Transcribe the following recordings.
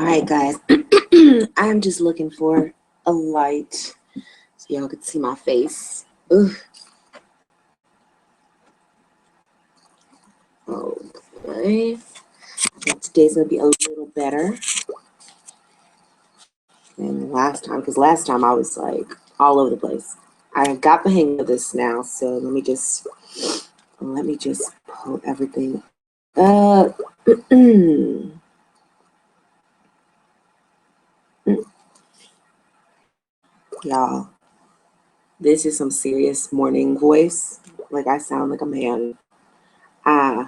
All right, guys. I'm just looking for a light so y'all can see my face. Ugh. Okay. I think today's gonna be a little better than last time, because last time I was like all over the place. I got the hang of this now, so let me just pull everything up. Y'all, this is some serious morning voice. Like, I sound like a man. Yeah.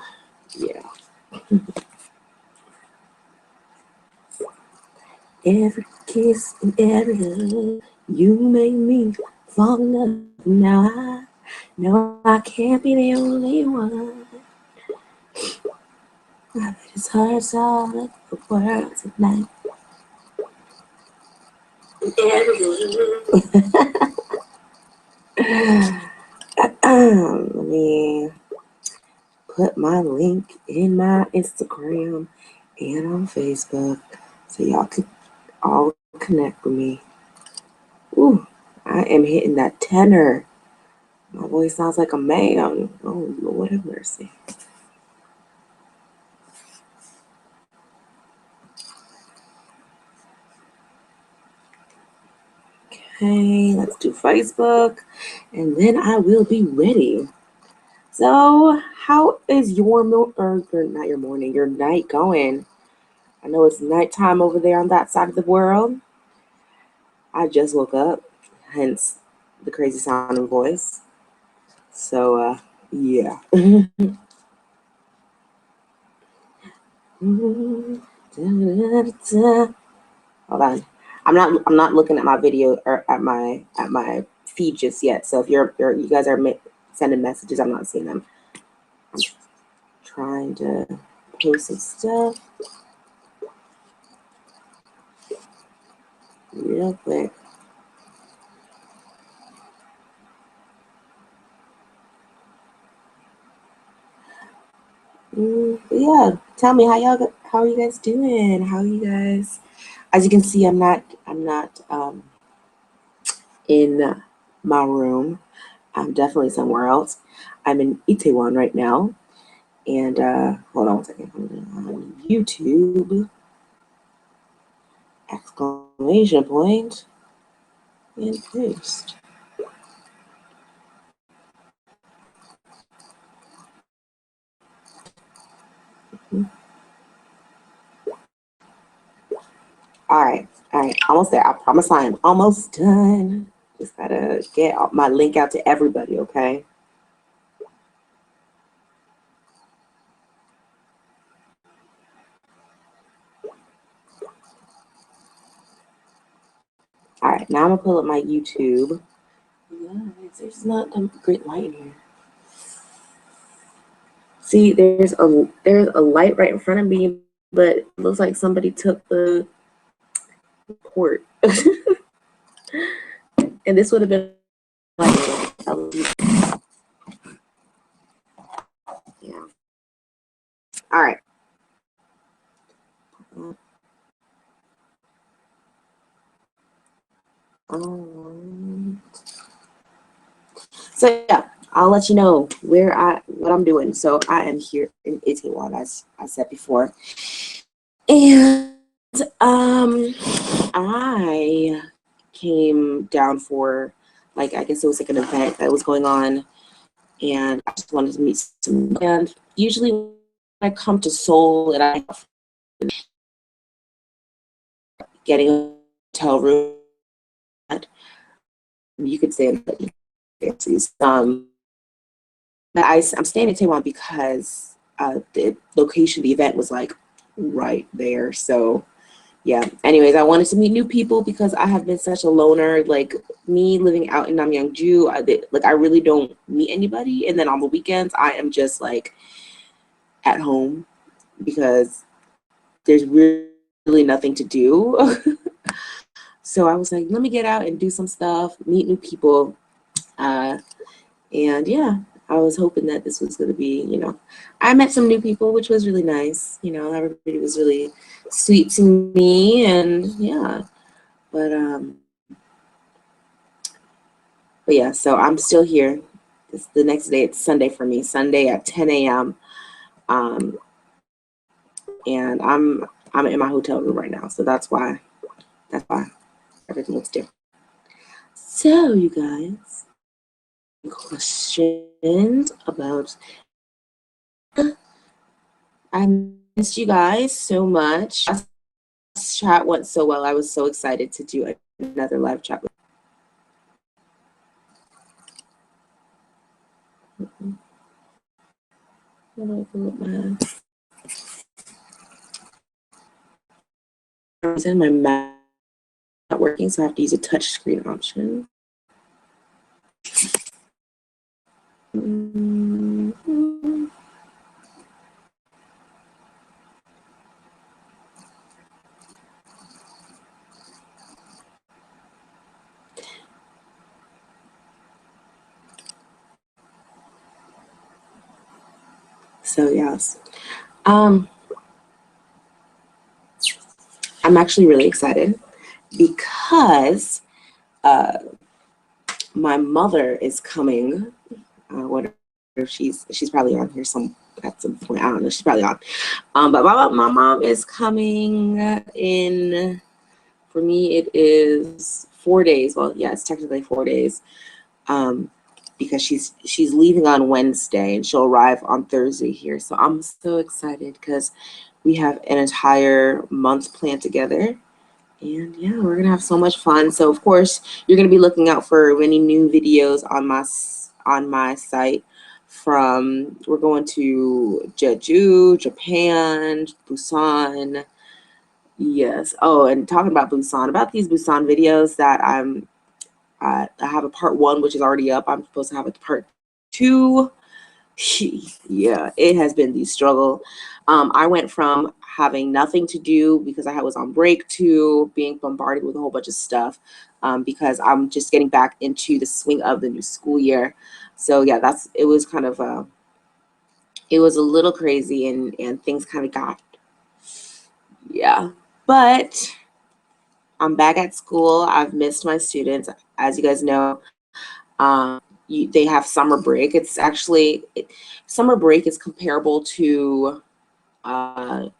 Every kiss and every hug, you make me fall in love. Now I know I can't be the only one. I bet it's hard to all the world tonight. Let me put my link in my Instagram and on Facebook so y'all can all connect with me. Ooh, I am hitting that tenor. My voice sounds like a man. Oh, Lord have mercy. Okay, let's do Facebook, and then I will be ready. So, how is your your night going? I know it's nighttime over there on that side of the world. I just woke up, hence the crazy sounding voice. So, yeah. Hold on. I'm not looking at my video or at my feed just yet. So if you guys are sending messages, I'm not seeing them. I'm trying to post some stuff real quick. Yeah, tell me how are you guys doing? How are you guys? As you can see, I'm not in my room. I'm definitely somewhere else. I'm in Itaewon right now, and hold on one second. I'm on YouTube. Exclamation point and post. All right, almost there. I promise I am almost done. Just gotta get my link out to everybody, okay? All right, now I'm gonna pull up my YouTube. Guys, there's not a great light in here. See, there's a light right in front of me, but it looks like somebody took the port. And this would have been like yeah. All right. So yeah, I'll let you know what I'm doing. So I am here in Itaewon, as I said before, and I came down for, like, I guess it was like an event that was going on, and I just wanted to meet some. And usually when I come to Seoul and I getting a hotel room, you could say but I'm staying in Taiwan because the location of the event was like right there. So yeah. Anyways, I wanted to meet new people because I have been such a loner. Like, me living out in Namyangju, I really don't meet anybody. And then on the weekends, I am just like at home because there's really nothing to do. So I was like, let me get out and do some stuff, meet new people. And yeah, I was hoping that this was going to be, I met some new people, which was really nice. Everybody was really sweet to me, and yeah. But yeah, so I'm still here. It's the next day. It's Sunday for me. Sunday at 10 a.m. And I'm in my hotel room right now, so that's why everything looks different. So you guys, questions about? I missed you guys so much. This chat went so well. I was so excited to do another live chat. My Mac not working, so I have to use a touch screen option. So yes, I'm actually really excited because my mother is coming. Whatever, she's probably on here at some point. I don't know. She's probably on. But my mom is coming in. For me, it is 4 days. Well, yeah, it's technically 4 days. Because she's leaving on Wednesday and she'll arrive on Thursday here. So I'm so excited because we have an entire month planned together. And yeah, we're gonna have so much fun. So of course, you're gonna be looking out for many new videos on my site. We're going to Jeju, Japan, Busan. Yes. Oh, and talking about Busan, about these Busan videos that I have a part 1, which is already up. I'm supposed to have a part 2. Yeah, it has been the struggle. I went from having nothing to do because I was on break to being bombarded with a whole bunch of stuff because I'm just getting back into the swing of the new school year. So yeah, it was kind of it was a little crazy, and things kind of got, yeah, but I'm back at school. I've missed my students. As you guys know, they have summer break. It's actually, summer break is comparable to the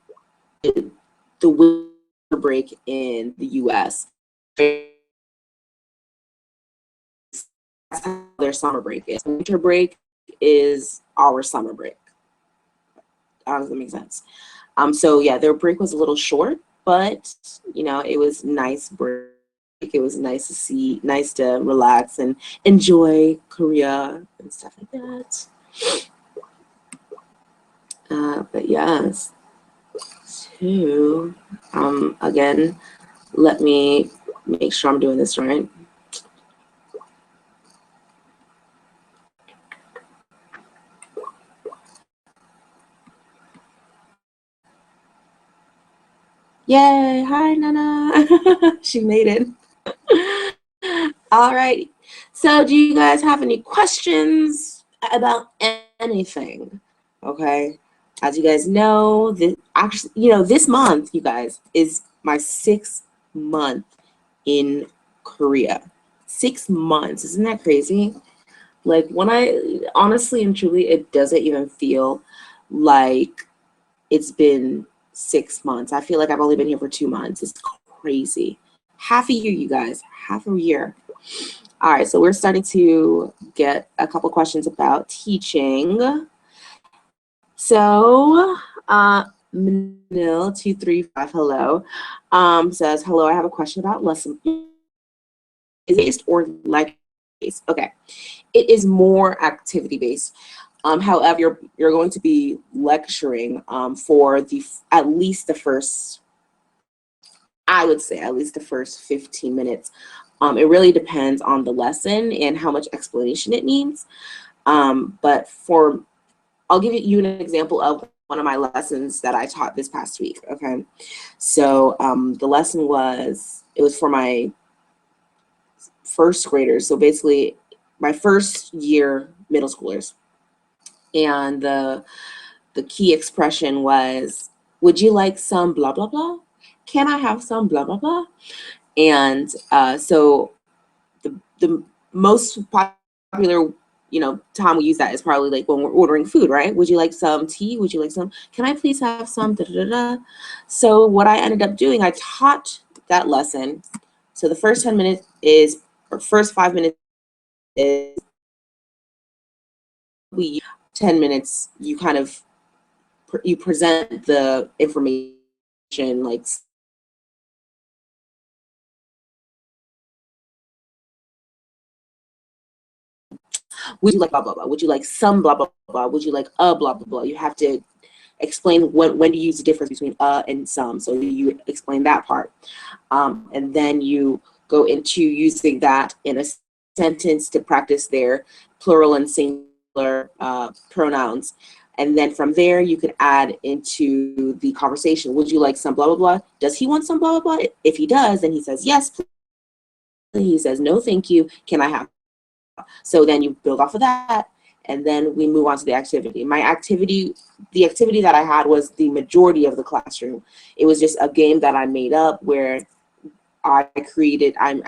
winter break in the US. That's how their summer break is. Winter break is our summer break. How does that make sense? So yeah, their break was a little short, but it was nice break. It was nice to relax and enjoy Korea and stuff like that. But yes, so again, let me make sure I'm doing this right. Yay! Hi, Nana. She made it. All right. So, do you guys have any questions about anything? Okay. As you guys know, this month, you guys, is my 6th month in Korea. 6 months. Isn't that crazy? Like, honestly and truly, it doesn't even feel like it's been 6 months. I feel like I've only been here for 2 months. It's crazy. Half a year, you guys. Half a year. All right, so we're starting to get a couple questions about teaching. So, Manil235, hello, says, hello, I have a question about lesson. Is it based or lecture based? Okay, it is more activity based. However, you're going to be lecturing for at least the first, I would say at least the first 15 minutes. It really depends on the lesson and how much explanation it needs. But I'll give you an example of one of my lessons that I taught this past week. Okay, so the lesson it was for my first graders. So basically, my first year middle schoolers. and the key expression was, would you like some blah, blah, blah? Can I have some blah, blah, blah? And so the most popular, you know, time we use that is probably like when we're ordering food, right? Would you like some tea? Would you like some? Can I please have some? Da, da, da, da. So what I ended up doing, I taught that lesson. So the first 10 minutes is, or first 5 minutes is, we 10 minutes, you kind of, you present the information like, would you like blah, blah, blah? Would you like some blah, blah, blah? Would you like a blah, blah, blah? You have to explain when to use the difference between and some. So you explain that part. And then you go into using that in a sentence to practice their plural and singular pronouns. And then from there, you can add into the conversation. Would you like some blah, blah, blah? Does he want some blah, blah, blah? If he does, then he says, yes, please. He says, no, thank you. Can I have? So then you build off of that, and then we move on to the activity. The activity that I had was the majority of the classroom. It was just a game that I made up where I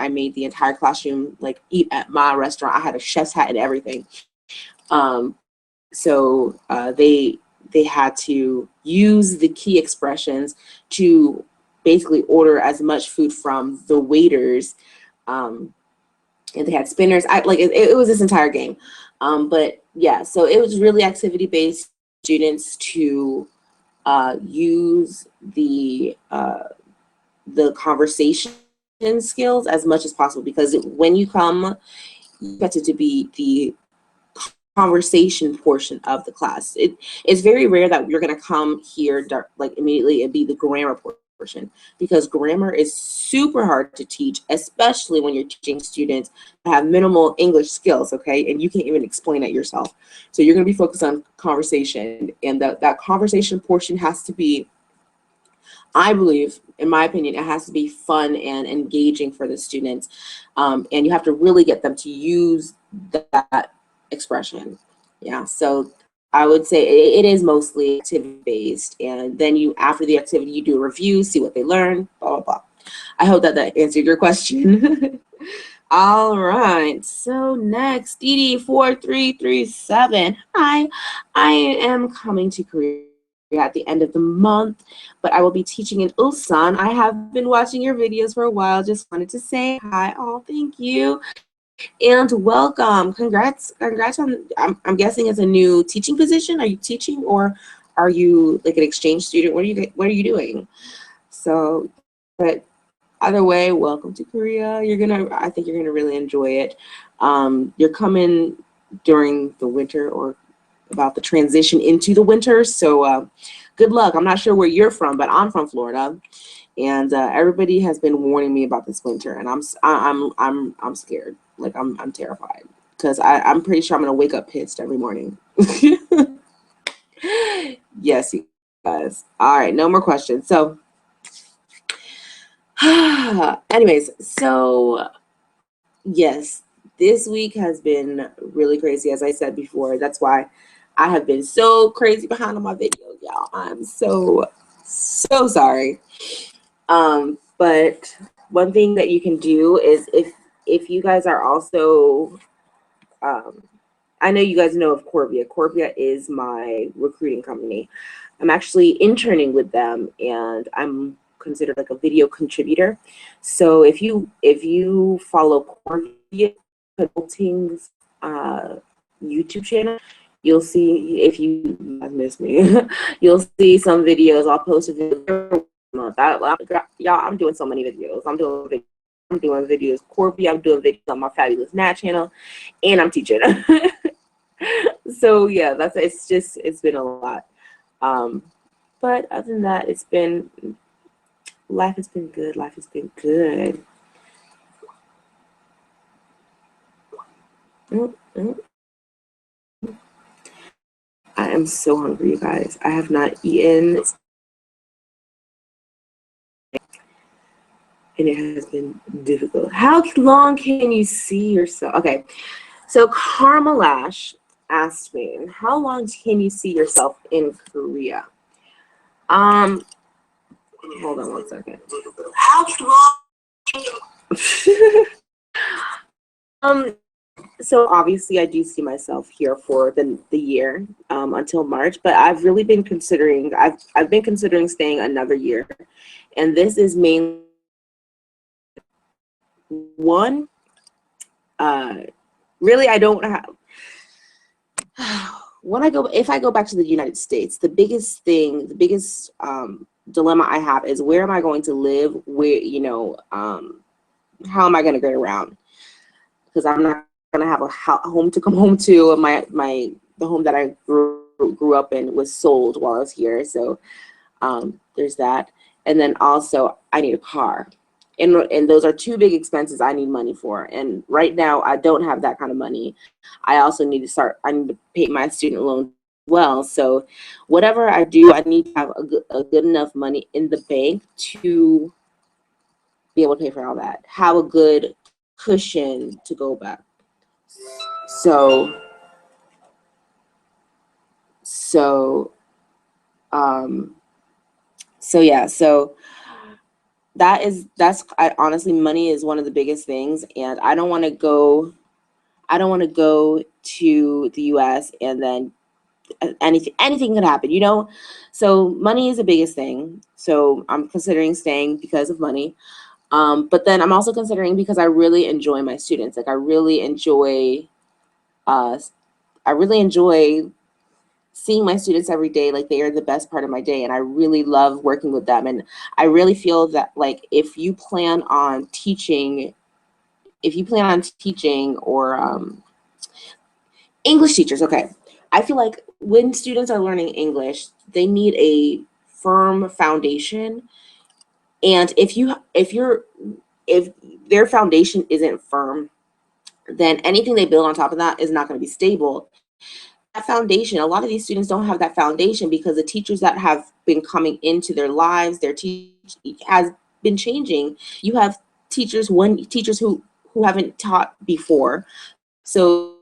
made the entire classroom like eat at my restaurant. I had a chef's hat and everything. So they had to use the key expressions to basically order as much food from the waiters. And they had spinners. It was this entire game. But yeah, so it was really activity-based, students to use the conversation skills as much as possible, because when you come, you expect it to be the conversation portion of the class. It's very rare that you're gonna come here like immediately and be the grammar portion, because grammar is super hard to teach, especially when you're teaching students that have minimal English skills, okay? And you can't even explain it yourself. So you're gonna be focused on conversation, and that conversation portion has to be, I believe, in my opinion, it has to be fun and engaging for the students. And you have to really get them to use that expression. Yeah, so I would say it is mostly activity based, and then you, after the activity, you do a review, see what they learn, blah, blah, blah. I hope that answered your question. All right, so next, DD4337. Hi, I am coming to Korea at the end of the month, but I will be teaching in Ulsan. I have been watching your videos for a while. Just wanted to say hi. Oh, thank you. And welcome. Congrats on, I'm guessing it's a new teaching position. Are you teaching, or are you like an exchange student? What are you doing? So, but either way, welcome to Korea. I think you're gonna really enjoy it. You're coming during the winter, or about the transition into the winter. So good luck. I'm not sure where you're from, but I'm from Florida, and everybody has been warning me about this winter, and I'm scared. Like I'm terrified, because I'm pretty sure I'm gonna wake up pissed every morning. Yes, you guys. All right, no more questions. So anyways, so yes, this week has been really crazy, as I said before. That's why I have been so crazy behind on my videos, y'all. I'm so sorry. But one thing that you can do is, if you guys are also, I know you guys know of Corvia. Corvia is my recruiting company. I'm actually interning with them, and I'm considered like a video contributor. So if you follow Corvia Consulting's YouTube channel, you'll see, if you miss me, you'll see some videos. I'll post a video. Y'all, I'm doing so many videos. I'm doing videos Corby. I'm doing videos on my Fabulous Nat channel, and I'm teaching. So yeah, it's been a lot. But other than that, life has been good. Life has been good. I am so hungry, you guys. I have not eaten, and it has been difficult. How long can you see yourself? Okay, so Carmelash, asked me, how long can you see yourself in Korea? Hold on one second. How long? So obviously I do see myself here for the year, until March, but I've really been considering, I've been considering staying another year. And this is mainly one, really I don't have, if I go back to the United States, the biggest dilemma I have is, where am I going to live? Where, how am I going to get around? Because I'm not going to have a home to come home to. The home that I grew up in was sold while I was here. So there's that. And then also I need a car. And those are two big expenses I need money for. And right now I don't have that kind of money. I also need to pay my student loan as well. So whatever I do, I need to have a good enough money in the bank to be able to pay for all that. Have a good cushion to go back. So yeah, so honestly, money is one of the biggest things, and I don't want to go to the US and then anything could happen. So money is the biggest thing. So I'm considering staying because of money. But then I'm also considering because I really enjoy my students. Like I really enjoy seeing my students every day. Like they are the best part of my day, and I really love working with them. And I really feel that, like, if you plan on teaching or English teachers, okay, I feel like when students are learning English, they need a firm foundation. And if their foundation isn't firm, then anything they build on top of that is not going to be stable. That foundation, a lot of these students don't have that foundation because the teachers that have been coming into their lives, their has been changing. You have teachers who haven't taught before, so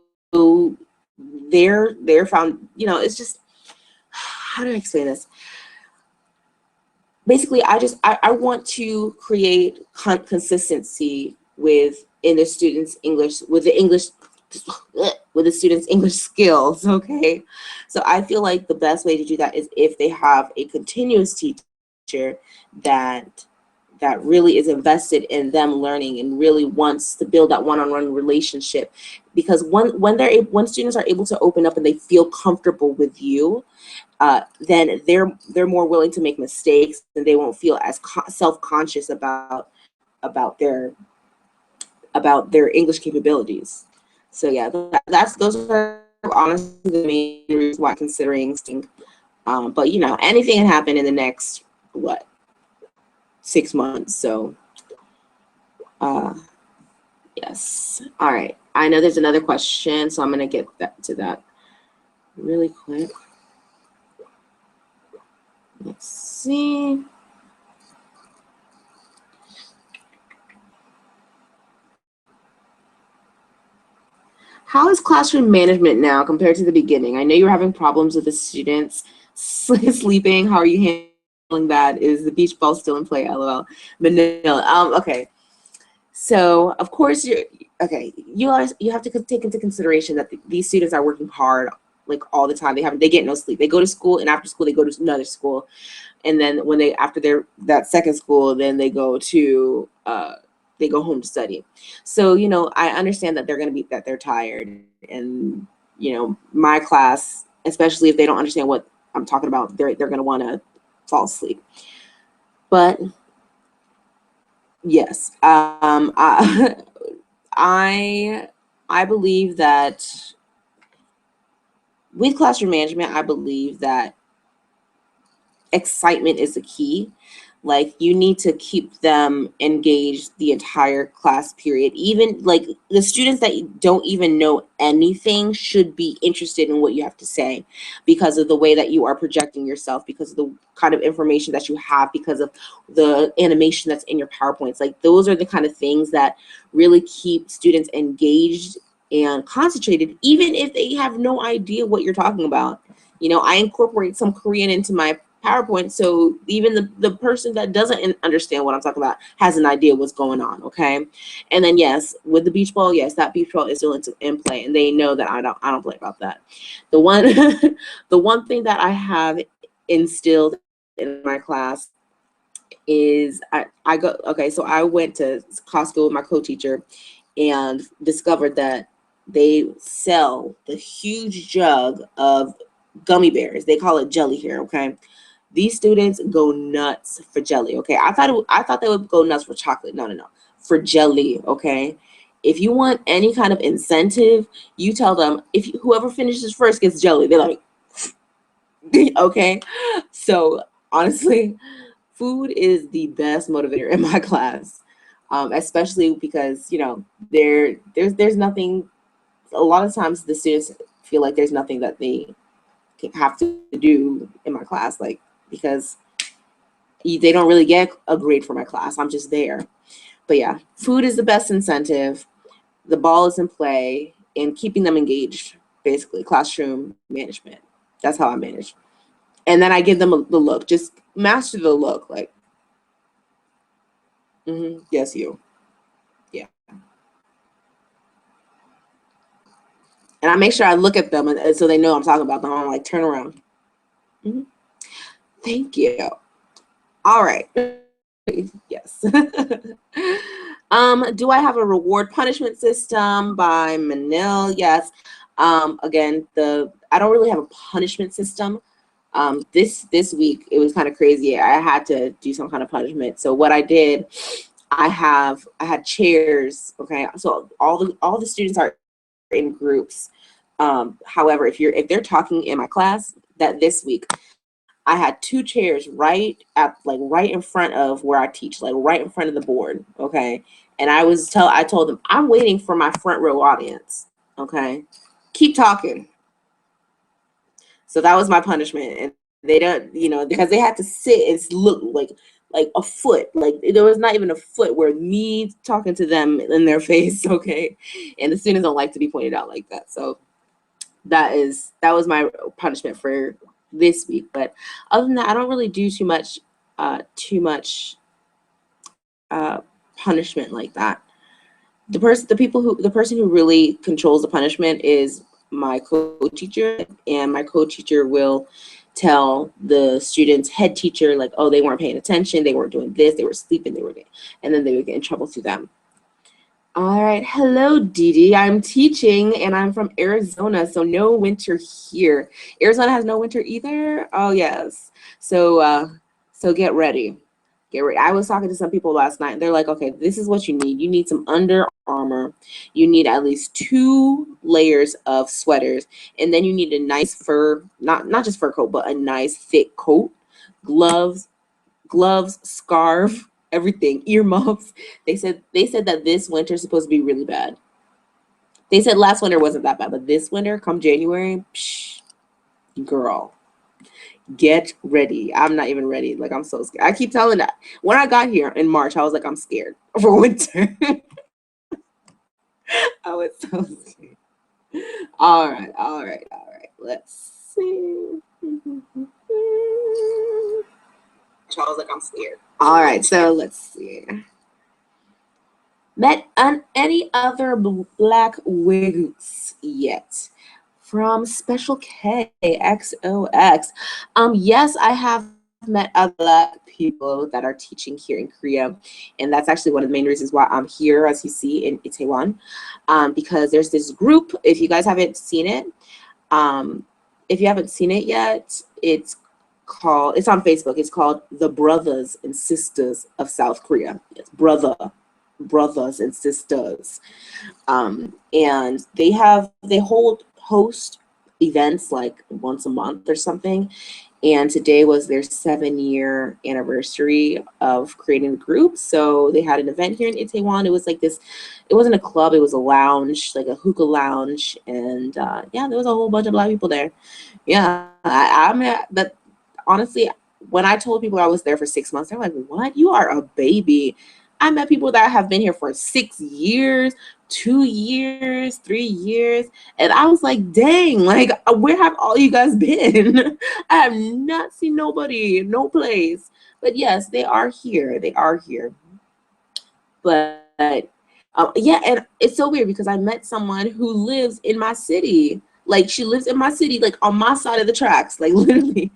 they're found. It's just, how do I explain this? Basically, I want to create consistency in the students' English, with the students' English skills. Okay, so I feel like the best way to do that is if they have a continuous teacher that really is invested in them learning and really wants to build that one-on-one relationship. Because when students are able to open up and they feel comfortable with you, then they're more willing to make mistakes, and they won't feel as self-conscious about their English capabilities. So yeah, those are honestly the main reasons why I'm considering staying. But anything can happen in the next 6 months. So yes. All right. I know there's another question, so I'm gonna get to that really quick. Let's see. How is classroom management now compared to the beginning? I know you're having problems with the students sleeping. How are you handling that? Is the beach ball still in play? LOL. Manila. Okay. So of course you have to take into consideration that these students are working hard, like, all the time. They get no sleep. They go to school, and after school they go to another school, and then after that second school, then they go home to study. So I understand that they're tired, and my class, especially if they don't understand what I'm talking about, they're going to want to fall asleep. But yes, I believe that with classroom management, I believe that excitement is the key. Like, you need to keep them engaged the entire class period. Even like the students that don't even know anything should be interested in what you have to say, because of the way that you are projecting yourself, because of the kind of information that you have, because of the animation that's in your PowerPoints. Like, those are the kind of things that really keep students engaged and concentrated, even if they have no idea what you're talking about. You know, I incorporate some Korean into my PowerPoint, so even the person that doesn't understand what I'm talking about has an idea what's going on, okay? And then yes, with the beach ball, yes, that beach ball is still in play, and they know that I don't play about that. The one the one thing that I have instilled in my class is I go, okay, so I went to Costco with my co-teacher and discovered that they sell the huge jug of gummy bears. They call it jelly here, okay? These students go nuts for jelly, okay? I thought they would go nuts for chocolate. No, no, no. For jelly, okay? If you want any kind of incentive, you tell them whoever finishes first gets jelly. They're like, okay? So honestly, food is the best motivator in my class, especially because, you know, there's nothing. A lot of times the students feel like there's nothing that they have to do in my class, like, because they don't really get a grade for my class. I'm just there. But yeah, food is the best incentive. The ball is in play and keeping them engaged, basically classroom management. That's how I manage. And then I give them the look, just master the look, like, yes, you. Yeah. And I make sure I look at them and so they know I'm talking about them. I'm like, turn around. Thank you. All right. Yes. Do I have a reward punishment system by Manil? Yes. Again, I don't really have a punishment system. This week it was kind of crazy. I had to do some kind of punishment. So what I did, I had chairs. Okay, so all the students are in groups. However, if they're talking in my class, that this week I had 2 chairs right in front of where I teach, like right in front of the board, okay? And I told them, I'm waiting for my front row audience, okay? Keep talking. So that was my punishment. And they don't, you know, because they had to sit and look like a foot, like there was not even a foot where me talking to them in their face, okay? And the students don't like to be pointed out like that. So that was my punishment for this week. But other than that, I don't really do too much punishment like that. The person who really controls the punishment is my co-teacher, and my co-teacher will tell the students' head teacher, like, oh, they weren't paying attention, they weren't doing this, they were sleeping, and then they would get in trouble through them. All right, hello, Didi. I'm teaching, and I'm from Arizona, so no winter here. Arizona has no winter either? Oh, yes. So get ready. Get ready. I was talking to some people last night, and they're like, okay, this is what you need. You need some Under Armour. You need at least 2 layers of sweaters, and then you need a nice fur, not just fur coat, but a nice thick coat, gloves, scarf, everything, earmuffs. They said that this winter is supposed to be really bad. They said last winter wasn't that bad, but this winter, come January, psh, girl, get ready. I'm not even ready. Like, I'm so scared. I keep telling that. When I got here in March, I was like, I'm scared for winter. I was so scared. All right. Let's see. I was like, I'm scared. All right, so let's see. Met any other Black wigs yet? From Special K XOX. Yes, I have met other Black people that are teaching here in Korea, and that's actually one of the main reasons why I'm here, as you see, in Itaewon, because there's this group. If you guys haven't seen it, yet, it's on Facebook. It's called The Brothers and Sisters of South Korea. It's brothers and sisters. And they host events like once a month or something. And today was their 7-year anniversary of creating the group. So they had an event here in Itaewon. It was like this, it wasn't a club, it was a lounge, like a hookah lounge. And yeah, there was a whole bunch of Black people there. Yeah, but honestly, when I told people I was there for 6 months, they're like, what? You are a baby. I met people that have been here for 6 years, 2 years, 3 years. And I was like, dang, like, where have all you guys been? I have not seen nobody, no place. But yes, they are here. They are here. But yeah, and it's so weird because I met someone who lives in my city. Like, she lives in my city, like on my side of the tracks, like literally.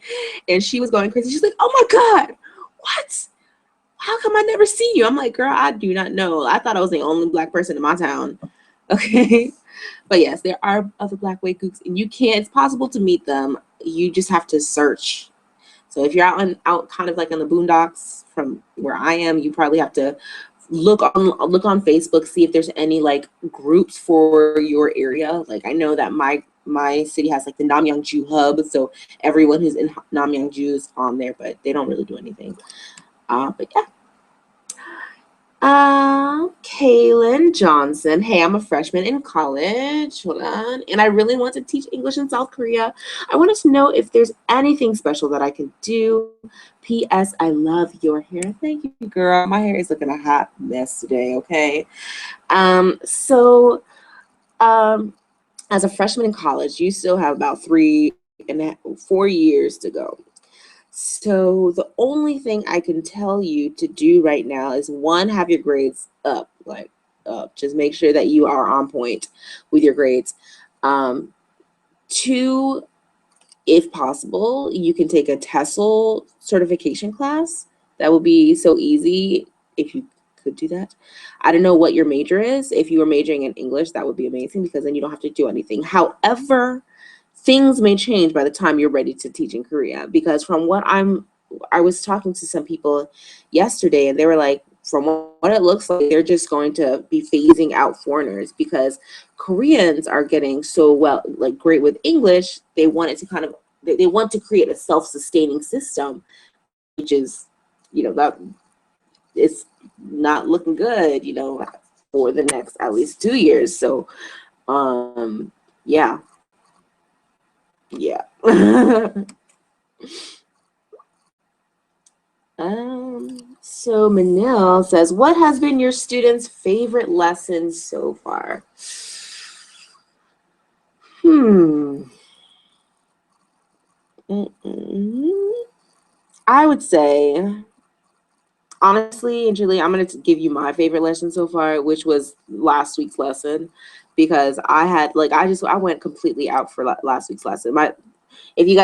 And she was going crazy. She's like, oh my God, what? How come I never see you? I'm like, girl, I do not know. I thought I was the only Black person in my town. Okay. But yes, there are other Black Waykooks, and you can, it's possible to meet them. You just have to search. So if you're out kind of like in the boondocks from where I am, you probably have to look on Facebook, see if there's any like groups for your area. Like, I know that my city has like the Namyangju hub, so everyone who's in Namyangju is on there, but they don't really do anything. But yeah. Kaylin Johnson. Hey, I'm a freshman in college. Hold on. And I really want to teach English in South Korea. I wanted to know if there's anything special that I can do. P.S. I love your hair. Thank you, girl. My hair is looking a hot mess today, okay? So as a freshman in college, you still have about 4 years to go. So the only thing I can tell you to do right now is, one, have your grades up, like up. Just make sure that you are on point with your grades. Two, if possible, you can take a TESOL certification class. That would be so easy if you could do that. I don't know what your major is. If you were majoring in English, that would be amazing because then you don't have to do anything. However, things may change by the time you're ready to teach in Korea, because from what I was talking to some people yesterday, and they were like, from what it looks like, they're just going to be phasing out foreigners because Koreans are getting so well, like great with English. They wanted to kind of, they want to create a self-sustaining system, which is, that it's not looking good, for the next at least 2 years. So, yeah. Yeah. So Manil says, what has been your students' favorite lesson so far? I would say, honestly, and Julie, I'm going to give you my favorite lesson so far, which was last week's lesson, because I went completely out for last week's lesson. If you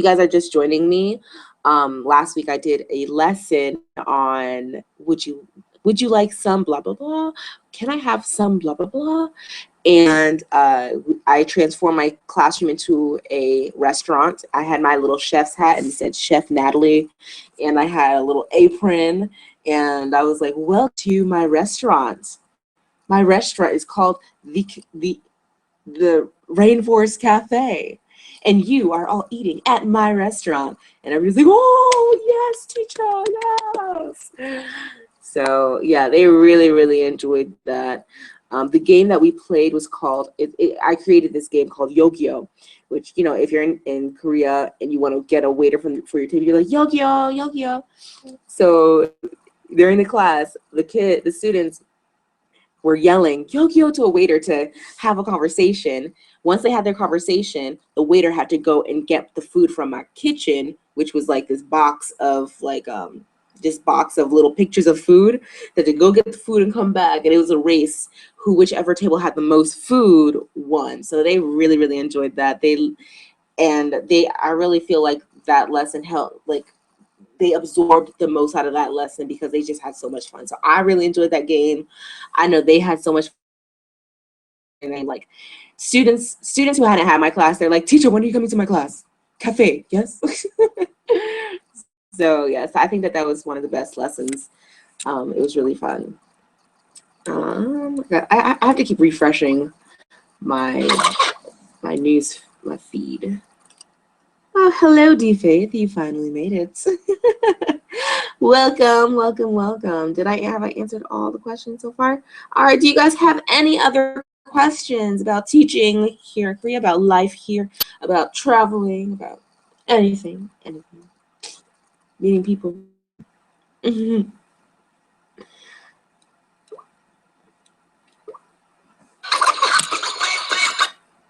guys are just joining me, last week I did a lesson on would you like some blah blah blah? Can I have some blah blah blah? And I transformed my classroom into a restaurant. I had my little chef's hat and it said Chef Natalie, and I had a little apron, and I was like, "Welcome to my restaurant. My restaurant is called the Rainforest Cafe, and you are all eating at my restaurant." And everybody's like, "Oh, yes, teacher, yes." So yeah, they really, really enjoyed that. The game that we played was called, I created this game called Yu-Gi-Oh, which, if you're in Korea and you want to get a waiter for your table, you're like, Yu-Gi-Oh, Yu-Gi-Oh. So during the class, the students were yelling Yu-Gi-Oh to a waiter to have a conversation. Once they had their conversation, the waiter had to go and get the food from my kitchen, which was like this box of little pictures of food. That to go get the food and come back, and it was a race. Whichever table had the most food won. So they really, really enjoyed that. I really feel like that lesson helped, like they absorbed the most out of that lesson because they just had so much fun. So I really enjoyed that game. I know they had so much fun. And then, like, students who hadn't had my class, they're like, "Teacher, when are you coming to my class? Cafe, yes." So yes, I think that was one of the best lessons. It was really fun. I have to keep refreshing my feed. Oh, hello, D Faith. You finally made it. Welcome, welcome, welcome. Have I answered all the questions so far? All right, do you guys have any other questions about teaching here in Korea, about life here, about traveling, about anything, meeting people?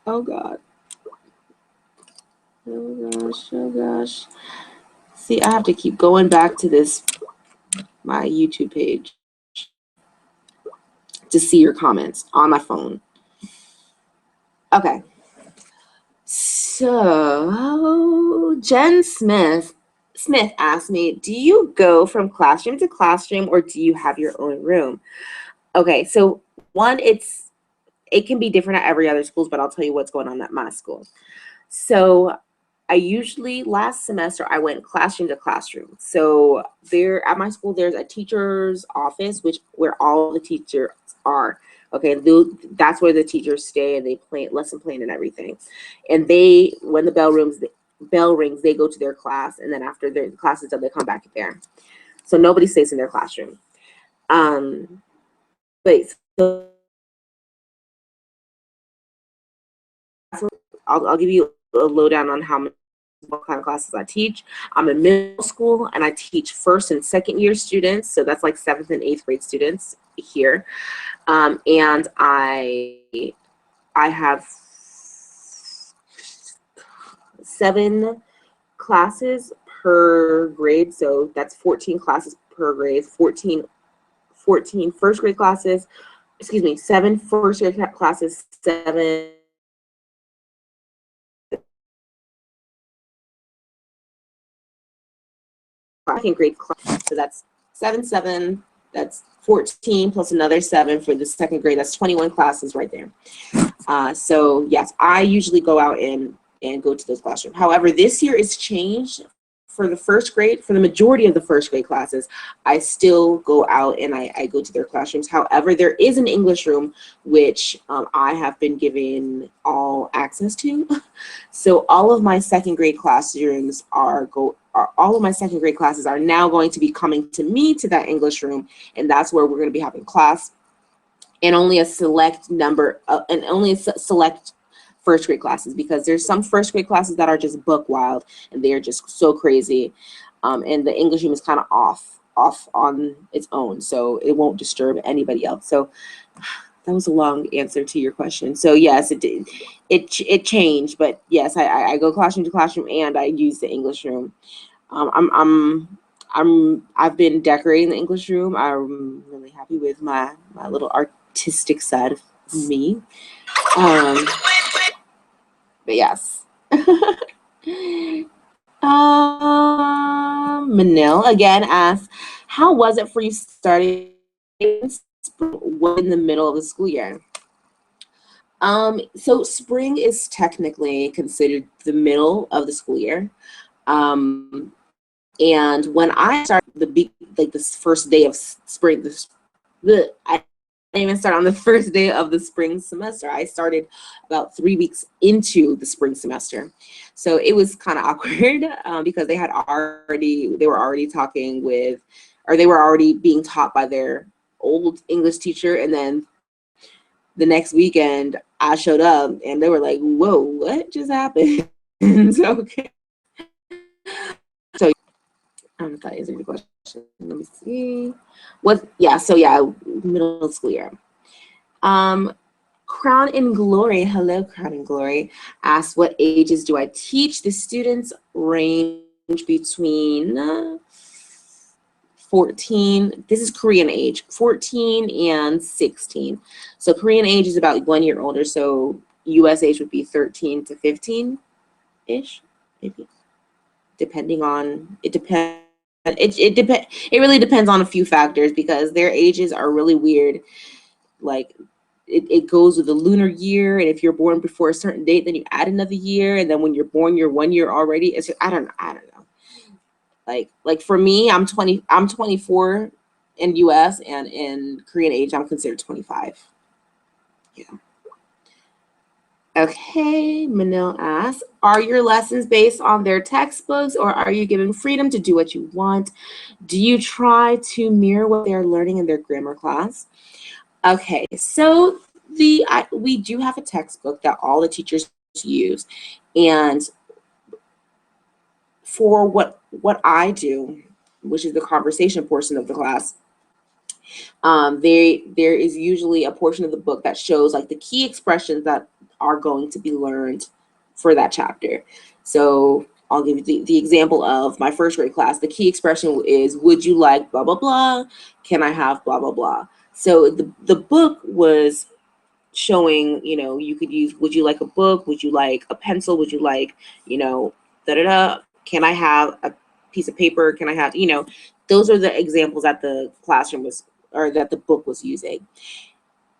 Oh God. Oh gosh, oh gosh. See, I have to keep going back to my YouTube page to see your comments on my phone. Okay. So Jen Smith asked me, do you go from classroom to classroom or do you have your own room? Okay, so one, it can be different at every other schools, but I'll tell you what's going on at my school. So I usually, last semester, I went classroom to classroom. So there at my school, there's a teacher's office, where all the teachers are. Okay, that's where the teachers stay and they lesson plan and everything. And when the bell rings, they go to their class, and then after their class is done, they come back there. So nobody stays in their classroom. But so I'll give you a lowdown on what kind of classes I teach. I'm in middle school and I teach first and second year students. So that's like 7th and 8th grade students here. And I have 7 classes per grade. So that's 14 classes per grade, 14 first grade classes, 7 first grade classes, 7 second grade class. So that's 7, that's 14 plus another 7 for the second grade. That's 21 classes right there. So yes, I usually go out and go to those classrooms. However, this year it's changed. For the first grade, for the majority of the first grade classes, I still go out and I go to their classrooms. However, there is an English room which I have been given all access to. So all of my second grade classrooms all of my second grade classes are now going to be coming to me to that English room, and that's where we're going to be having class. And only a select first grade classes, because there's some first grade classes that are just book wild and they're just so crazy, and the English room is kind of off on its own, so it won't disturb anybody else. So that was a long answer to your question. So yes, it changed, but yes, I go classroom to classroom and I use the English room. I've been decorating the English room. I'm really happy with my little artistic side of me. But yes. Manil again asks, how was it for you starting in the middle of the school year? So spring is technically considered the middle of the school year. And when I started this first day of spring, I didn't even start on the first day of the spring semester. I started about 3 weeks into the spring semester. So it was kind of awkward because they were already talking with, or they were already being taught by their old English teacher. And then the next weekend I showed up and they were like, whoa, what just happened? So if I answered your question, let me see. Middle school year. Crown and Glory, hello Crown and Glory, asked, what ages do I teach? The students range between 14, this is Korean age, 14 and 16. So Korean age is about 1 year older, so US age would be 13 to 15-ish, maybe, depending on, it depends. It really depends on a few factors because their ages are really weird. Like it goes with the lunar year, and if you're born before a certain date, then you add another year, and then when you're born, you're 1 year already. It's just, I don't know. Like for me, I'm 24 in US, and in Korean age, I'm considered 25. Yeah. Okay, Manil asks, are your lessons based on their textbooks or are you given freedom to do what you want? Do you try to mirror what they're learning in their grammar class? Okay, so we do have a textbook that all the teachers use, and for what I do, which is the conversation portion of the class, there is usually a portion of the book that shows like the key expressions that are going to be learned for that chapter. So I'll give you the example of my first grade class. The key expression is, would you like blah, blah, blah? Can I have blah, blah, blah? So the book was showing, you know, you could use, would you like a book? Would you like a pencil? Would you like, you know, da-da-da? Can I have a piece of paper? Can I have, you know, those are the examples that the classroom was, or that the book was using.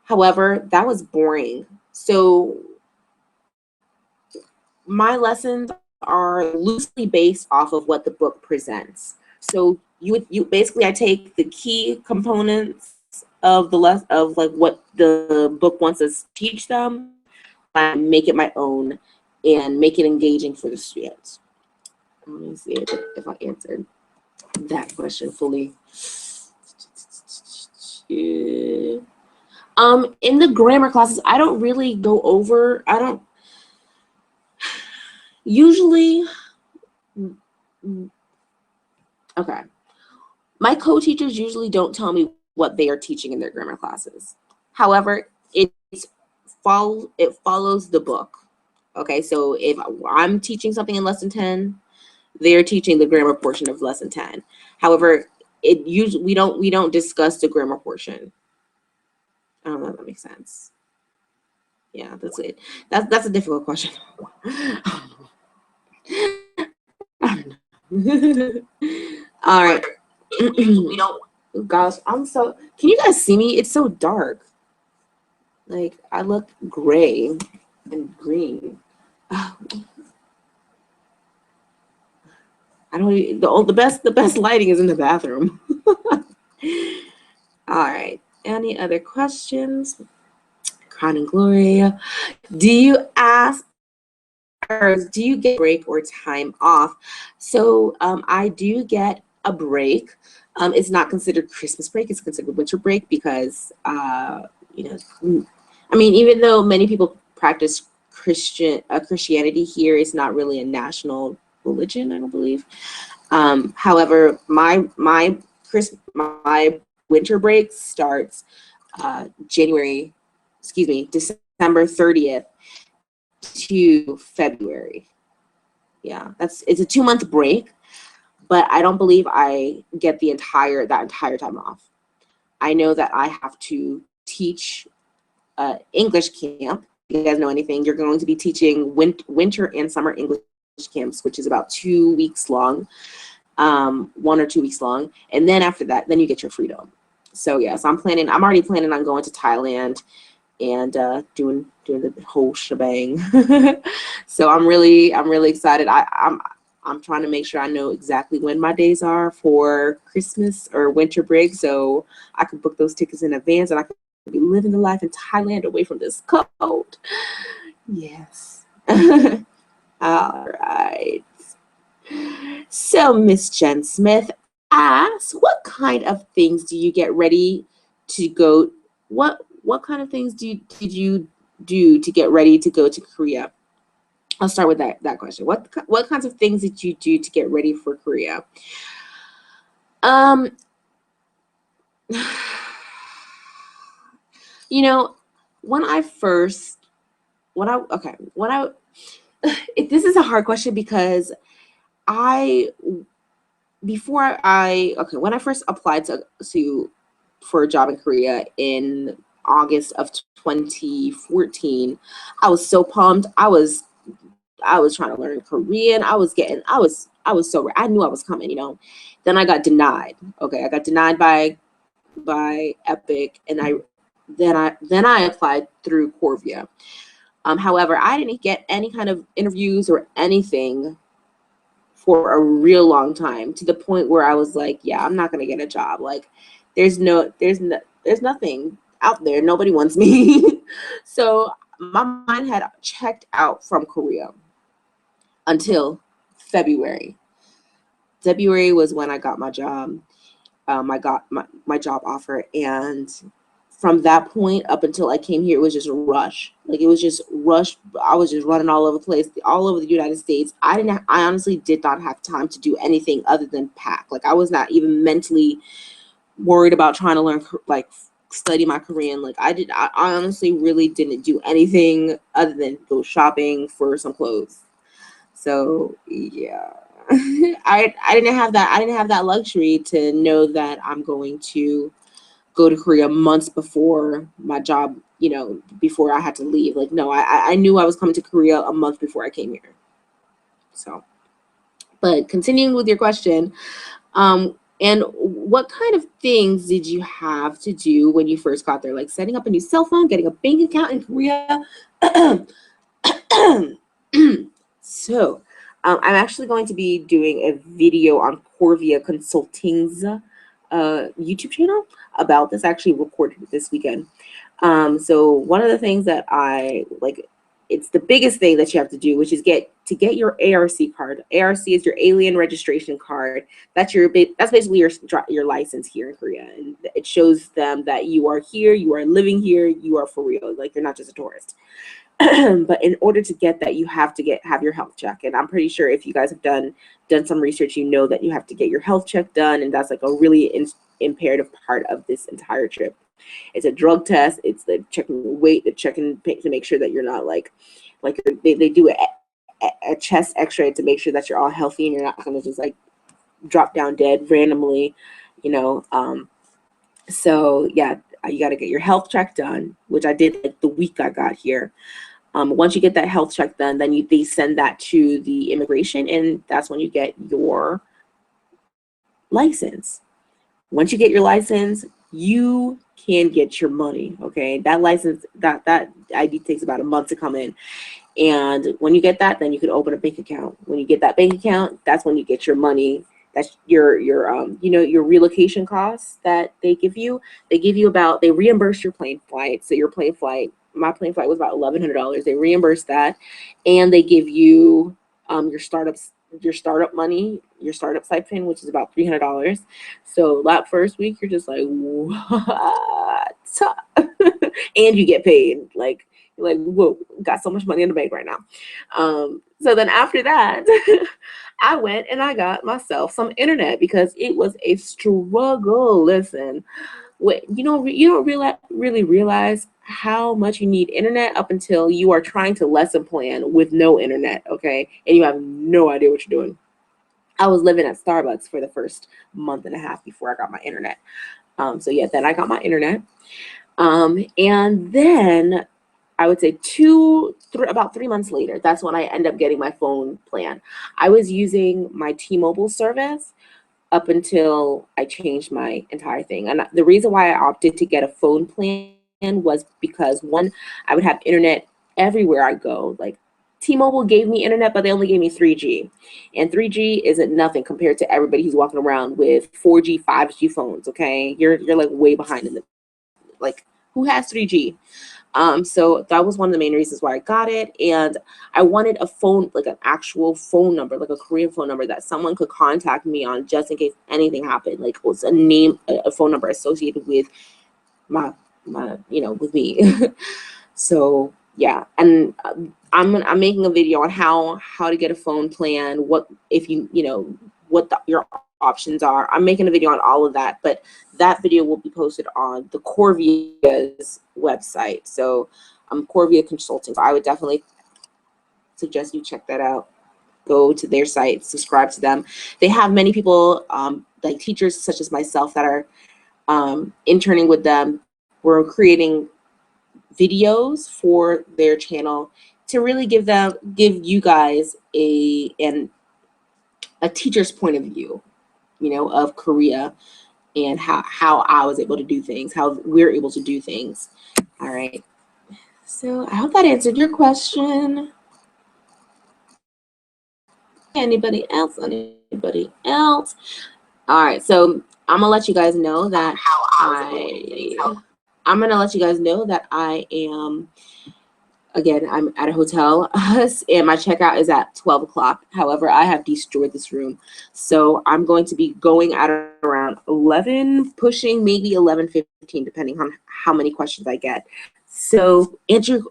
However, that was boring. So my lessons are loosely based off of what the book presents. So you basically, I take the key components of the of like what the book wants us to teach them, and make it my own and make it engaging for the students. Let me see if I answered that question fully. In the grammar classes, I don't really go over, usually, okay. My co-teachers usually don't tell me what they are teaching in their grammar classes. However, it follows the book. Okay, so if I'm teaching something in lesson 10, they're teaching the grammar portion of lesson 10. However, we don't discuss the grammar portion. I don't know if that makes sense. Yeah, that's it. That's a difficult question. All right. We don't. Gosh, can you guys see me? It's so dark. Like, I look gray and green. I don't. The best lighting is in the bathroom. All right. Any other questions? Crown and Glory. Do you get a break or time off? So I do get a break. It's not considered Christmas break. It's considered winter break because, you know, I mean, even though many people practice Christianity here, it's not really a national religion, I don't believe. However, my winter break starts December 30th to February. Yeah, it's a 2-month break, but I don't believe I get that entire time off. I know that I have to teach English camp. If you guys know anything, you're going to be teaching winter and summer English camps, which is about 2 weeks long, 1 or 2 weeks long, and then after that, then you get your freedom. So yes, I'm already planning on going to Thailand and doing the whole shebang. So I'm really excited. I'm trying to make sure I know exactly when my days are for Christmas or winter break, so I can book those tickets in advance and I can be living the life in Thailand away from this cold. Yes. All right. So Miss Jen Smith asks, what kind of things do you get ready to go? What kind of things did you do to get ready to go to Korea? I'll start with that question. What kinds of things did you do to get ready for Korea? You know, this is a hard question because when I first applied for a job in Korea in August of 2014, I was so pumped. I was trying to learn Korean. I knew I was coming, you know. Then I got denied. Okay, I got denied by Epic, and then I applied through Corvia. However, I didn't get any kind of interviews or anything for a real long time, to the point where I was like, yeah, I'm not gonna get a job. Like, there's nothing out there. Nobody wants me. So my mind had checked out from Korea until February. February was when I got my job. I got my job offer, and from that point up until I came here, it was just a rush. Like, it was just rush. I was just running all over the place, all over the United States. I honestly did not have time to do anything other than pack. Like, I was not even mentally worried about trying to learn like study my Korean. Like I honestly really didn't do anything other than go shopping for some clothes. So yeah, I didn't have that. I didn't have that luxury to know that I'm going to go to Korea months before my job, you know, before I had to leave. Like, no, I knew I was coming to Korea a month before I came here. So, but continuing with your question, and what kind of things did you have to do when you first got there? Like setting up a new cell phone, getting a bank account in Korea. So, I'm actually going to be doing a video on Corvia Consulting's YouTube channel about this. I actually recorded it this weekend. So one of the things that I like, it's the biggest thing that you have to do, which is get your ARC card. ARC is your alien registration card. That's basically your license here in Korea, and it shows them that you are here, you are living here, you are for real, like you're not just a tourist. But in order to get that, you have to have your health check. And I'm pretty sure if you guys have done some research, you know that you have to get your health check done, and that's like a really imperative part of this entire trip. It's a drug test. It's the checking your weight, the checking to make sure that you're not like they do a chest X-ray to make sure that you're all healthy and you're not going to just like drop down dead randomly, you know. So yeah, you got to get your health check done, which I did like the week I got here. Once you get that health check done, then they send that to the immigration, and that's when you get your license. Once you get your license, you can get your money. Okay, that license, that ID takes about a month to come in, and when you get that, then you can open a bank account. When you get that bank account, that's when you get your money. That's your you know, your relocation costs that they give you. They reimburse your plane flight. So your plane flight, my plane flight was about $1,100. They reimburse that, and they give you your startup money, your startup stipend, which is about $300. So that first week, you're just like, what? And you get paid. Like, you're like, whoa, got so much money in the bank right now. So then after that, I went and I got myself some internet because it was a struggle. Listen, you don't really realize how much you need internet up until you are trying to lesson plan with no internet, okay? And you have no idea what you're doing. I was living at Starbucks for the first month and a half before I got my internet. So yeah, then I got my internet. And then I would say about 3 months later, that's when I end up getting my phone plan. I was using my T-Mobile service up until I changed my entire thing. And the reason why I opted to get a phone plan was because, one, I would have internet everywhere I go. Like, T-Mobile gave me internet, but they only gave me 3G. And 3G isn't nothing compared to everybody who's walking around with 4G, 5G phones, okay? You're like way behind in the, like, who has 3G? So that was one of the main reasons why I got it. And I wanted a phone, like an actual phone number, like a Korean phone number that someone could contact me on just in case anything happened. Like, it was a phone number associated with my you know, with me. So yeah, and I'm making a video on how to get a phone plan, what if you know what your options are. I'm making a video on all of that, but that video will be posted on the Corvia's website. So Corvia Consulting. So I would definitely suggest you check that out. Go to their site, subscribe to them. They have many people, like teachers such as myself, that are interning with them. We're creating videos for their channel to really give you guys a teacher's point of view, you know, of Korea and how I was able to do things, how we're able to do things. All right. So I hope that answered your question. Anybody else? Anybody else? All right. So I'm gonna let you guys know that I'm gonna let you guys know that I am. Again, I'm at a hotel and my checkout is at 12 o'clock. However, I have destroyed this room. So I'm going to be going at around 11, pushing maybe 11:15, depending on how many questions I get. So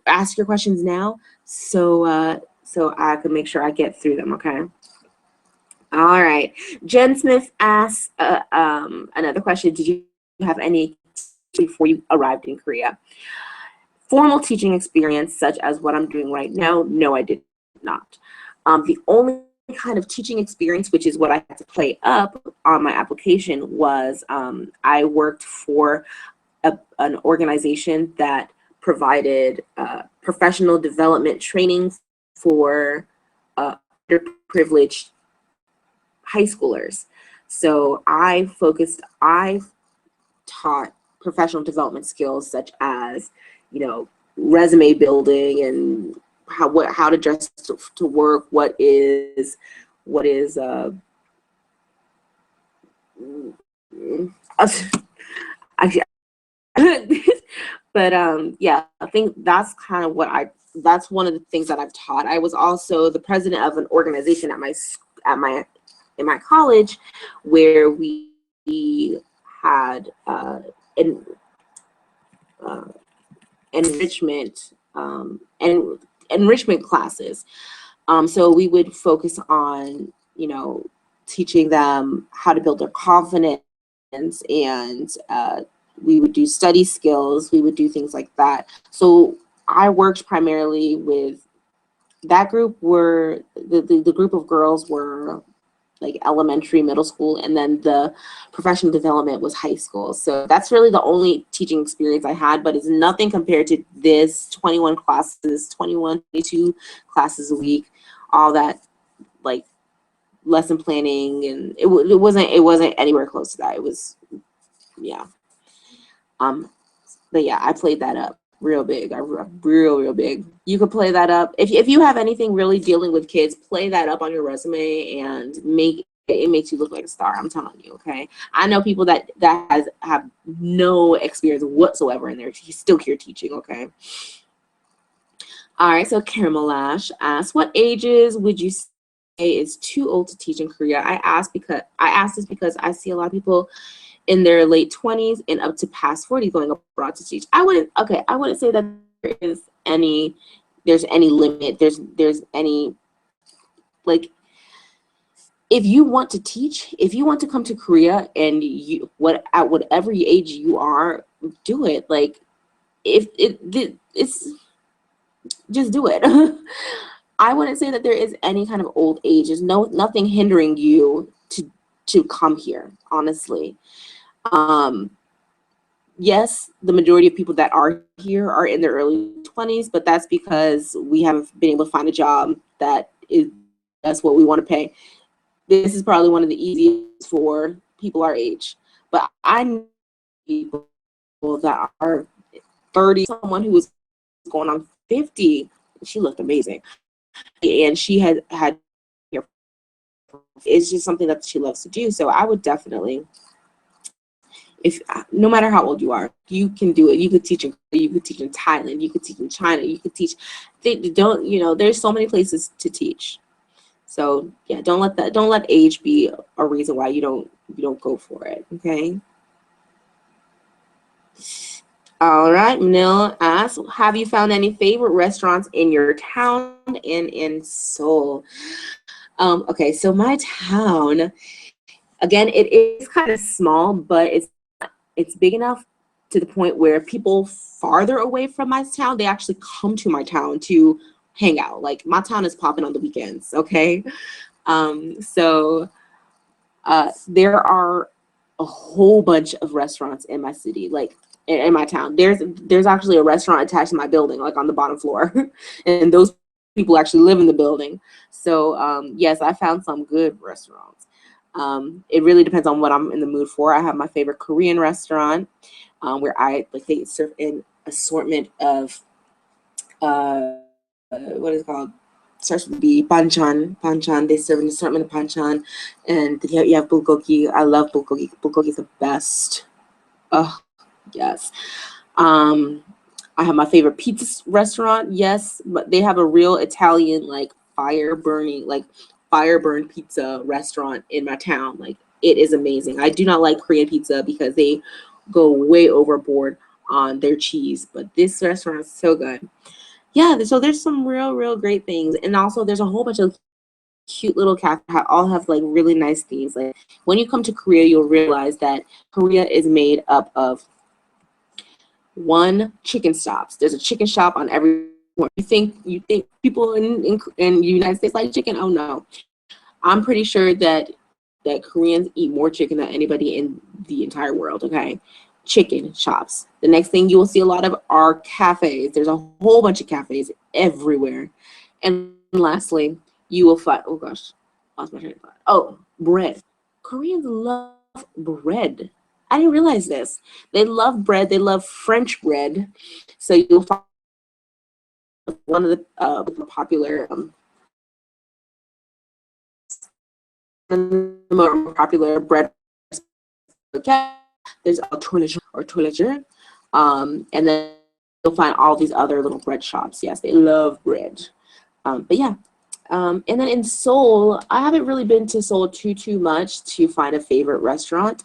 ask your questions now so so I can make sure I get through them, okay? All right. Jen Smith asks another question. Did you have any before you arrived in Korea. Formal teaching experience, such as what I'm doing right now, no, I did not. The only kind of teaching experience, which is what I had to play up on my application, was I worked for an organization that provided professional development training for underprivileged high schoolers. So I taught professional development skills such as, you know, resume building and how to dress to work, what is actually but yeah, I think that's kind of that's one of the things that I've taught. I was also the president of an organization in my college where we had enrichment and enrichment classes. So we would focus on, you know, teaching them how to build their confidence, and we would do study skills, we would do things like that. So I worked primarily with that group. Were the group of girls were like elementary, middle school, and then the professional development was high school. So that's really the only teaching experience I had, but it's nothing compared to this 21 classes, 22 classes a week, all that, like lesson planning, and it wasn't anywhere close to that. It was, yeah. But yeah, I played that up real big. Real big. You could play that up if you have anything really dealing with kids. Play that up on your resume and it makes you look like a star. I'm telling you, okay. I know people that have no experience whatsoever in there. He's still here teaching, okay. All right. So Caramelash asks, what ages would you say is too old to teach in Korea? I asked this because I see a lot of people in their late 20s and up to past 40 going abroad to teach. I wouldn't say that there's any limit. There's any, like, if you want to teach, if you want to come to Korea and at whatever age you are, do it. Like, it's just do it. I wouldn't say that there is any kind of old age. There's nothing hindering you to come here, honestly. Yes, the majority of people that are here are in their early 20s, but that's because we haven't been able to find a job that's what we want to pay. This is probably one of the easiest for people our age. But I know people that are 30, someone who was going on 50. She looked amazing. And she had it's just something that she loves to do. So I would definitely, no matter how old you are, you can do it. You could teach in Thailand, you could teach in China, you could teach. There's so many places to teach. So yeah, don't let age be a reason why you don't go for it. Okay. All right, Manil asks, have you found any favorite restaurants in your town and in Seoul? Okay, so my town, again, it is kind of small, but it's big enough to the point where people farther away from my town, they actually come to my town to hang out. Like, my town is popping on the weekends, okay? So there are a whole bunch of restaurants in my city, like in my town. There's actually a restaurant attached to my building, like on the bottom floor, and those people actually live in the building. So yes, I found some good restaurants. It really depends on what I'm in the mood for. I have my favorite Korean restaurant where they serve an assortment of what is it called? Starts with B, banchan. They serve an assortment of banchan, and you have bulgogi. I love bulgogi. Bulgogi is the best. Oh yes. I have my favorite pizza restaurant. Yes, but they have a real Italian fire burn pizza restaurant in my town. Like, it is amazing. I do not like Korean pizza because they go way overboard on their cheese, but this restaurant is so good. Yeah, so there's some real great things, and also there's a whole bunch of cute little cafes that all have really nice themes. Like, when you come to Korea, you'll realize that Korea is made up of 1 chicken stops. There's a chicken shop on every corner. You think people in the United States like chicken? Oh no. I'm pretty sure that Koreans eat more chicken than anybody in the entire world, okay? Chicken shops. The next thing you will see a lot of are cafes. There's a whole bunch of cafes everywhere. And lastly, you will find, oh gosh, lost my train of thought. Oh, bread. Koreans love bread. I didn't realize this. They love bread. They love French bread. So you'll find one of the popular more popular bread. There's a toiletter, and then you'll find all these other little bread shops. Yes, they love bread. But yeah, and then in Seoul, I haven't really been to Seoul too much to find a favorite restaurant.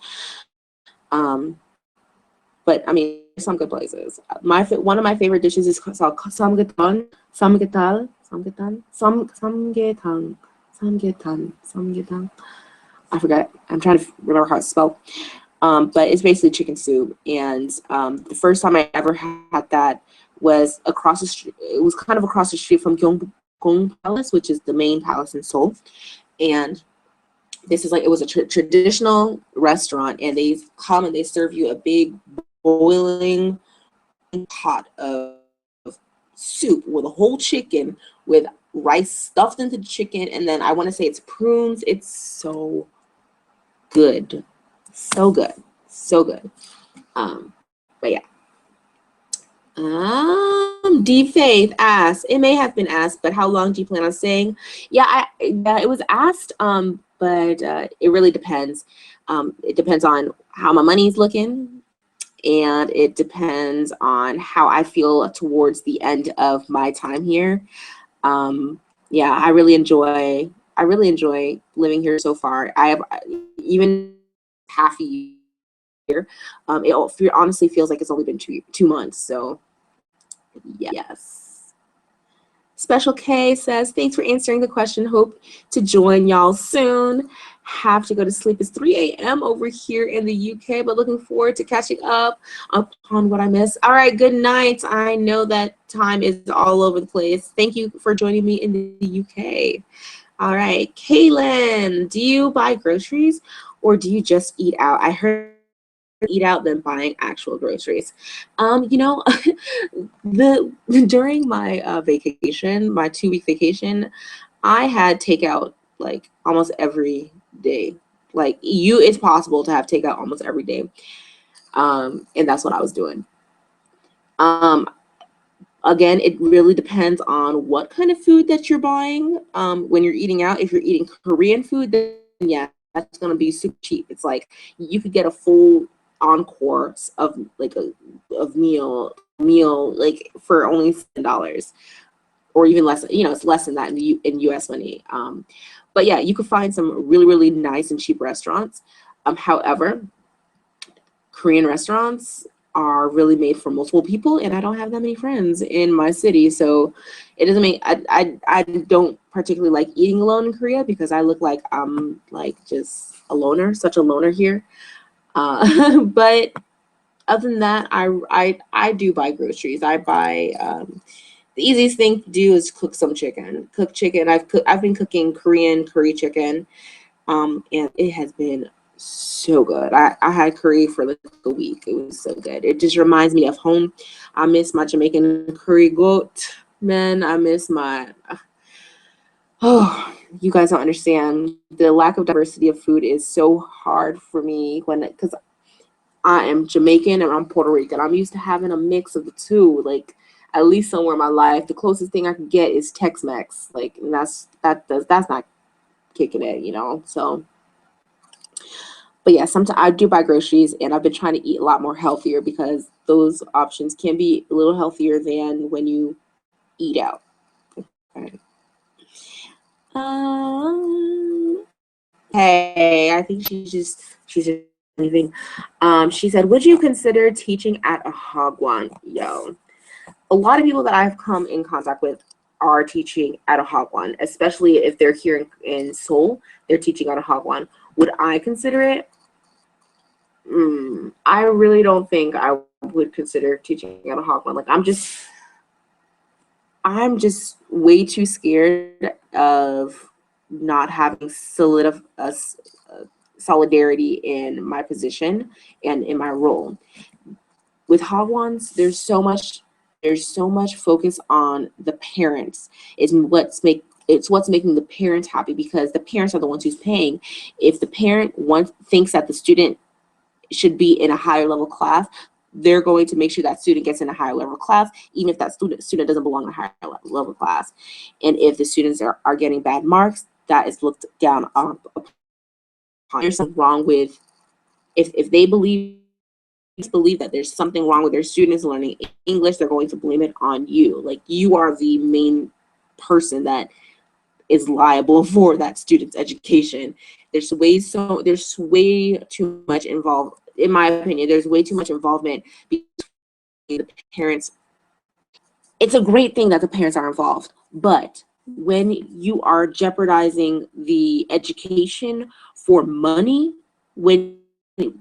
But I mean, some good places. One of my favorite dishes is called samgyetang. I forgot. I'm trying to remember how it's spelled. But it's basically chicken soup. And the first time I ever had that was across the street. It was kind of across the street from Gyeonggi-do Palace, which is the main palace in Seoul. And this is like, it was a traditional restaurant, and they come and they serve you a big boiling pot of soup with a whole chicken with rice stuffed into the chicken, and then I want to say it's prunes. It's so good, so good, so good. But yeah. D Faith asks, it may have been asked, but how long do you plan on staying? Yeah, it was asked, but it really depends. It depends on how my money's looking, and it depends on how I feel towards the end of my time here. Yeah, I really enjoy living here so far. I have even half a year. It honestly feels like it's only been 2 months. So yes. Special K says, thanks for answering the question. Hope to join y'all soon. Have to go to sleep. It's 3 a.m. over here in the UK, but looking forward to catching up upon what I missed. All right, good night. I know that time is all over the place. Thank you for joining me in the UK. All right, Kaylin, do you buy groceries or do you just eat out? I heard eat out than buying actual groceries. You know, during my vacation, my 2-week vacation, I had takeout like almost every day. Like it's possible to have takeout almost every day. And that's what I was doing. Again, it really depends on what kind of food that you're buying. When you're eating out, if you're eating Korean food, then yeah, that's gonna be super cheap. It's like you could get a full encore of like a meal like for only $7, or even less. You know, it's less than that in US money. But yeah, you could find some really nice and cheap restaurants. However, Korean restaurants are really made for multiple people, and I don't have that many friends in my city, so it doesn't make I don't particularly like eating alone in Korea because I look like I'm like just a loner, such a loner here. But other than that, I do buy groceries. I buy the easiest thing to do is cook some chicken. Cook chicken. I've been cooking Korean curry chicken, and it has been so good. I had curry for like a week. It was so good. It just reminds me of home. I miss my Jamaican curry goat. Man, I miss my you guys don't understand. The lack of diversity of food is so hard for me because I am Jamaican and I'm Puerto Rican. I'm used to having a mix of the two, like at least somewhere in my life. The closest thing I can get is Tex-Mex. Like, and that's not kicking it, you know. So, but yeah, sometimes I do buy groceries, and I've been trying to eat a lot more healthier because those options can be a little healthier than when you eat out. Okay. Hey, I think she's just leaving. She said, would you consider teaching at a hagwon? Yo, a lot of people that I've come in contact with are teaching at a hagwon, especially if they're here in Seoul. They're teaching at a hagwon. Would I consider it? I really don't think I would consider teaching at a Hagwon. Like I'm just way too scared of not having solidarity in my position and in my role. With Hagwons, there's so much focus on the parents. It's what's making the parents happy, because the parents are the ones who's paying. If the parent thinks that the student should be in a higher level class, they're going to make sure that student gets in a higher level class, even if that student doesn't belong in a higher level class. And if the students are getting bad marks, that is looked down upon. There's something wrong with, if they believe that there's something wrong with their students learning English, they're going to blame it on you. Like, you are the main person that is liable for that student's education. There's way too much involved, in my opinion. There's way too much involvement between the parents. It's a great thing that the parents are involved, but when you are jeopardizing the education for money,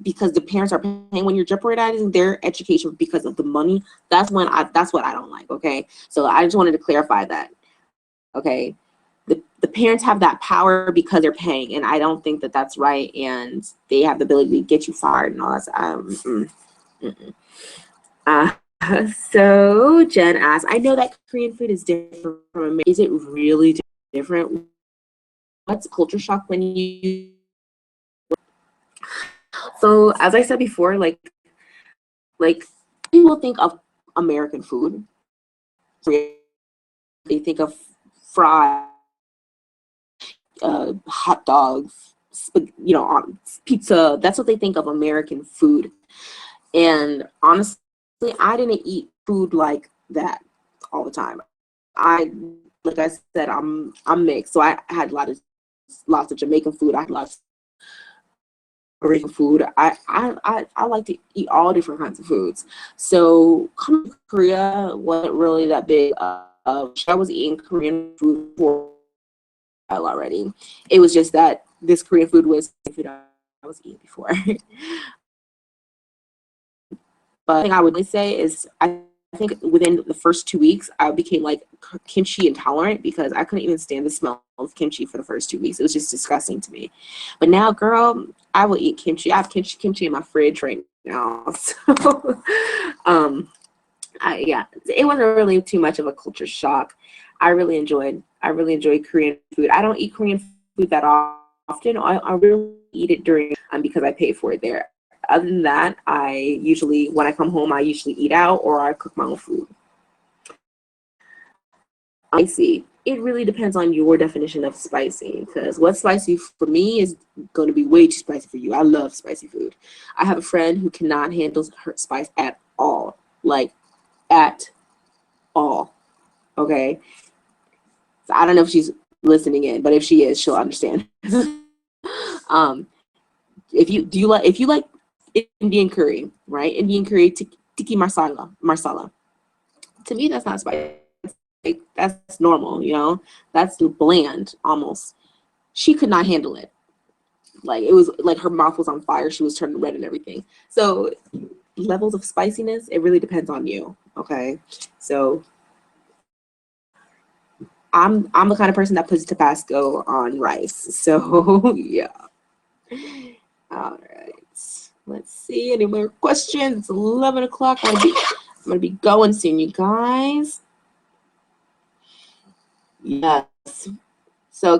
because the parents are paying, when you're jeopardizing their education because of the money, that's what I don't like. Okay, so I just wanted to clarify that. Okay, the parents have that power because they're paying, and I don't think that that's right, and they have the ability to get you fired and all that. So Jen asks, I know that Korean food is different from American. Is it really different? What's culture shock when you? So as I said before, like people think of American food, they think of fried hot dogs, pizza. That's what they think of American food. And honestly, I didn't eat food like that all the time. Like I said, I'm mixed, so I had lots of Jamaican food. I had lots of Korean food. I like to eat all different kinds of foods. So coming to Korea wasn't really that big. I was eating Korean food for a while already. It was just that this Korean food was food I was eating before. But the thing I would say is, I think within the first 2 weeks, I became like kimchi intolerant, because I couldn't even stand the smell of kimchi for the first 2 weeks. It was just disgusting to me. But now, girl, I will eat kimchi. I have kimchi in my fridge right now. So, yeah, it wasn't really too much of a culture shock. I really enjoyed Korean food. I don't eat Korean food that often. I really eat it during because I pay for it there. Other than that, when I come home, I usually eat out or I cook my own food. Spicy. It really depends on your definition of spicy, because what's spicy for me is going to be way too spicy for you. I love spicy food. I have a friend who cannot handle her spice at all, like at all. Okay, so I don't know if she's listening in, but if she is, she'll understand. If you like Indian curry, right? Indian curry, tiki marsala. To me, that's not spicy. Like, that's normal, That's bland, almost. She could not handle it. Like, it was like her mouth was on fire. She was turning red and everything. So, levels of spiciness, it really depends on you, okay? So, I'm the kind of person that puts Tabasco on rice. So, yeah. All right. Let's see, any more questions? It's 11 o'clock. I'm gonna be going soon, you guys. Yes. So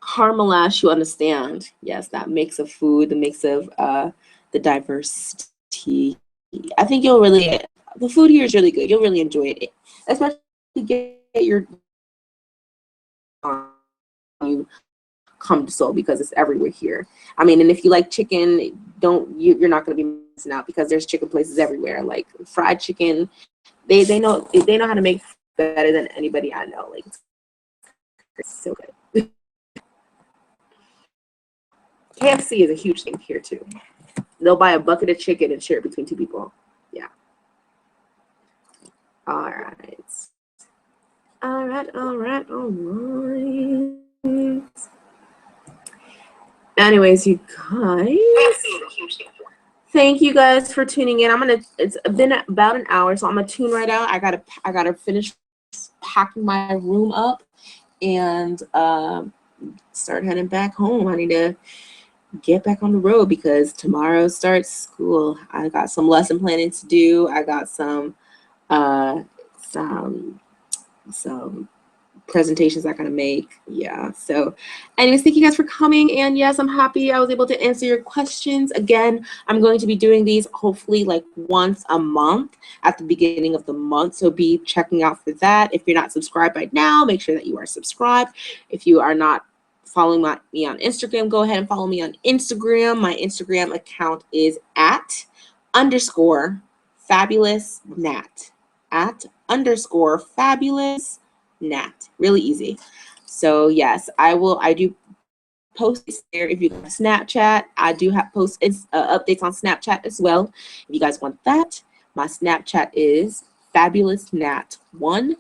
Carmelash, you understand? Yes, that mix of food, the mix of the diversity. I think the food here is really good. You'll really enjoy it, especially get your you come to Seoul, because it's everywhere here. I mean, and if you like chicken, you're not going to be missing out, because there's chicken places everywhere. Like fried chicken, they know how to make better than anybody I know. Like, it's so good. KFC is a huge thing here too. They'll buy a bucket of chicken and share it between two people. Yeah. All right. All right. Anyways, you guys, Thank you guys for tuning in. It's been about an hour, so I'm gonna tune right out. I gotta finish packing my room up and start heading back home. I need to get back on the road because tomorrow starts school. I got some lesson planning to do. I got some presentations I gotta make. Yeah. So anyways, thank you guys for coming. And yes, I'm happy I was able to answer your questions. Again, I'm going to be doing these hopefully like once a month at the beginning of the month. So be checking out for that. If you're not subscribed right now, make sure that you are subscribed. If you are not following me on Instagram, go ahead and follow me on Instagram. My Instagram account is @_fabulous_nat. @_fabulous_nat. Really easy. So yes, I do post there. If you got Snapchat, I do have updates on Snapchat as well. If you guys want that, my Snapchat is fabulousnat1.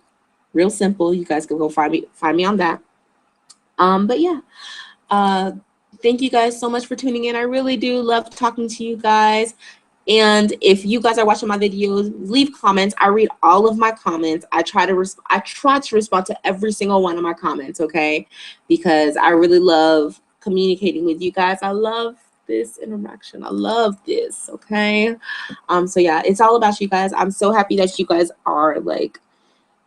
Real simple. You guys can go find me on that. But yeah, thank you guys so much for tuning in. I really do love talking to you guys. And if you guys are watching my videos, leave comments. I read all of my comments. I try to respond to every single one of my comments, okay? Because I really love communicating with you guys. I love this interaction. I love this, okay? So yeah, it's all about you guys. I'm so happy that you guys are like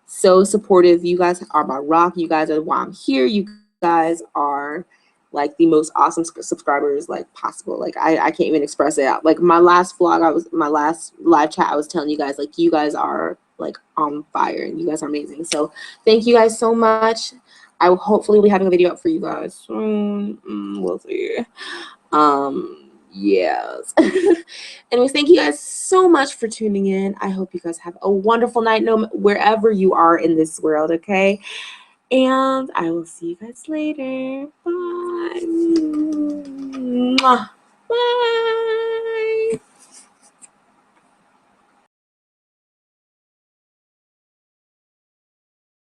so supportive. You guys are my rock. You guys are why I'm here. You guys are like the most awesome subscribers like possible. Like I can't even express it. Like my last vlog, my last live chat, I was telling you guys like you guys are like on fire and you guys are amazing. So thank you guys so much. I will hopefully be having a video up for you guys soon. We'll see. Yes. Anyways, thank you guys so much for tuning in. I hope you guys have a wonderful night wherever you are in this world, okay? And I will see you guys later. Bye. Mwah. Bye.